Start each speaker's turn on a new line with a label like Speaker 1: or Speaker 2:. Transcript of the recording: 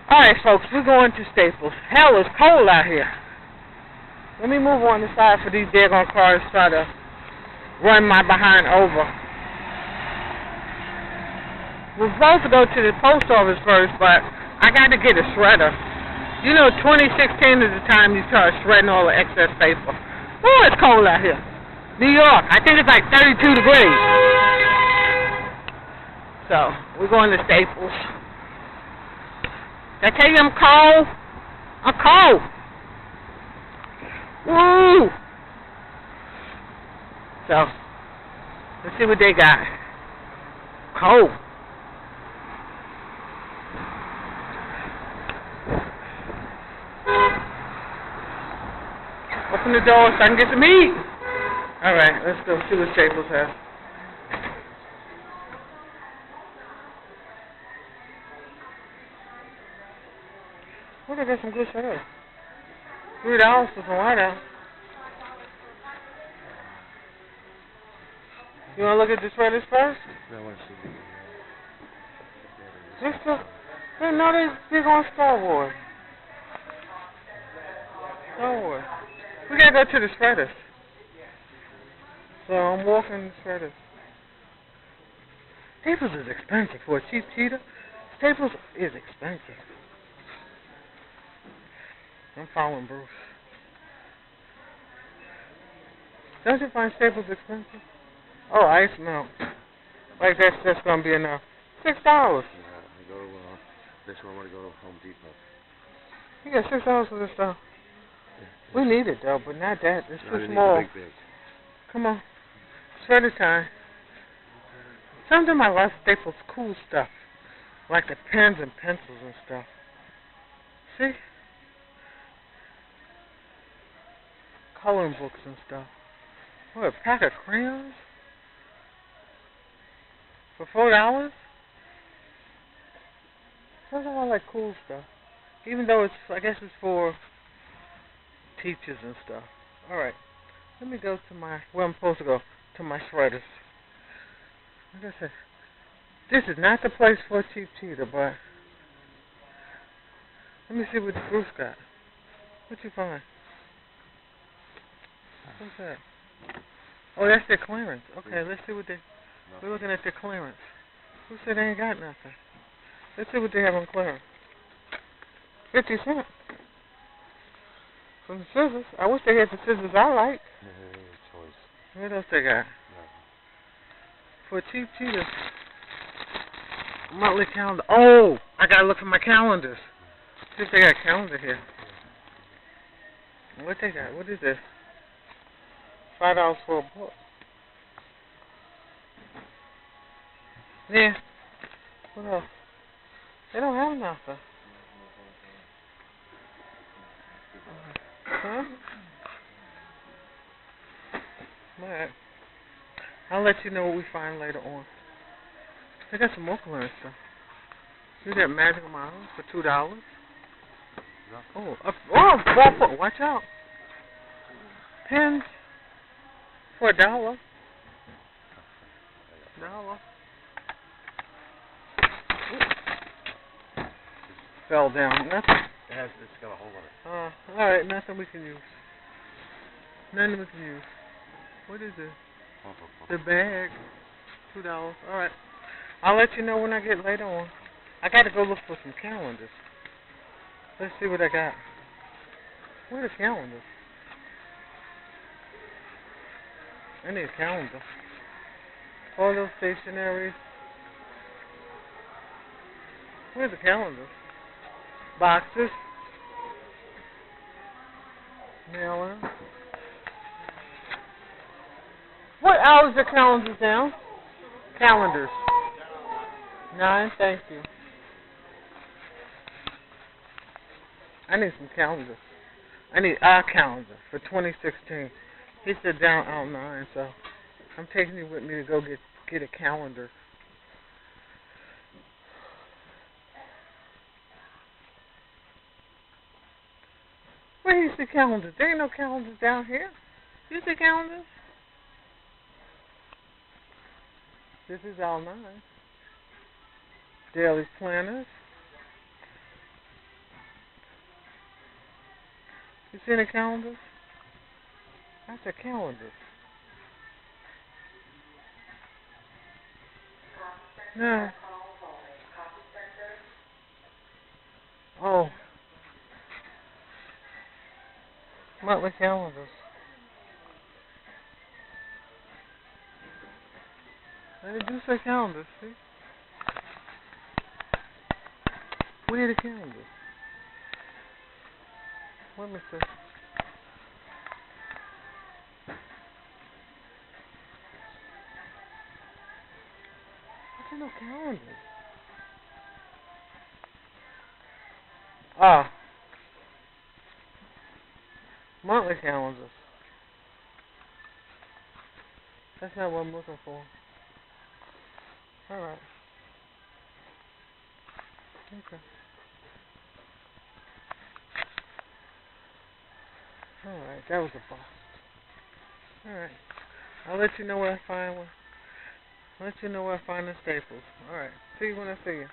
Speaker 1: Alright, folks, we're going to Staples. Hell, it's cold out here. Let me move on the side for these daggone cars to try to run my behind over. We're supposed to go to the post office first, but I got to get a shredder. You know, 2016 is the time you start shredding all the excess paper. Oh, it's cold out here. New York, I think it's like 32 degrees. So, we're going to Staples. Did I tell you I'm cold? I'm cold. Woo! So, let's see what they got. Cold. Open the door so I can get some meat. Alright, let's go see what Staples has. What, I got some good shredders. $3 for some white out. You want to look at the shredders first?
Speaker 2: No, I want to see
Speaker 1: They're on Star Wars. Star Wars. We gotta go to the shredders. So I'm walking the shredders. Staples is expensive for a cheap cheetah. Staples is expensive. I'm following Bruce. Don't you find Staples expensive? Oh, ice milk. Like that's gonna be enough. $6.
Speaker 2: Yeah, I go to this one. I want to go to Home Depot.
Speaker 1: You got $6 for this stuff.
Speaker 2: Yeah.
Speaker 1: We need it though, but not that. It's too
Speaker 2: Need
Speaker 1: small.
Speaker 2: the big.
Speaker 1: Come on, shredder time. Sometimes I like Staples cool stuff, like the pens and pencils and stuff. See? Coloring books and stuff. What, a pack of crayons? For $4? Sometimes I like cool stuff. Even though I guess it's for teachers and stuff. Alright. Let me go to where I'm supposed to go. To my shredders. Like I said, this is not the place for a cheap cheetah, but let me see what Bruce got. What you find? What's that? Oh, that's their clearance. Okay, let's see what we're looking at their clearance. Who said they ain't got nothing? Let's see what they have on clearance. 50 cents. From the scissors. I wish they had the scissors I like.
Speaker 2: Choice.
Speaker 1: What else they got?
Speaker 2: Nothing.
Speaker 1: For a cheap cheetah. Monthly calendar. Oh, I gotta look at my calendars. See if they got a calendar here. What they got? What is this? $5 for a book. Yeah. What else? They don't have nothing. Huh? Alright. I'll let you know what we find later on. They got some more clearance stuff. See that Magic Miles for $2? Oh, watch out. Pens for $1. Fell down. Nothing.
Speaker 2: It's got a hole in it.
Speaker 1: Alright, nothing we can use. Nothing we can use. What is it? The bag. $2. Alright. I'll let you know when I get later on. I gotta go look for some calendars. Let's see what I got. Where are the calendars? I need a calendar. Photo stationery. Where's the calendars? Boxes. Mailer. What hours are calendars down? Calendars. 9, thank you. I need some calendars. I need our calendar for 2016. He said down aisle 9, so I'm taking you with me to go get a calendar. Where you see calendars? There ain't no calendars down here. You see calendars? This is aisle 9. Daily planners. You see the calendars? That's a calendar. No. Oh. Monthly calendars. They do say calendars, see? Where are the calendars? Let me see. What's no calendars? Ah. Monthly calendars. That's not what I'm looking for. Alright. Okay. Alright, that was a bust. Alright. I'll let you know where I find one. I'll let you know where I find the staples. Alright. See you when I see you.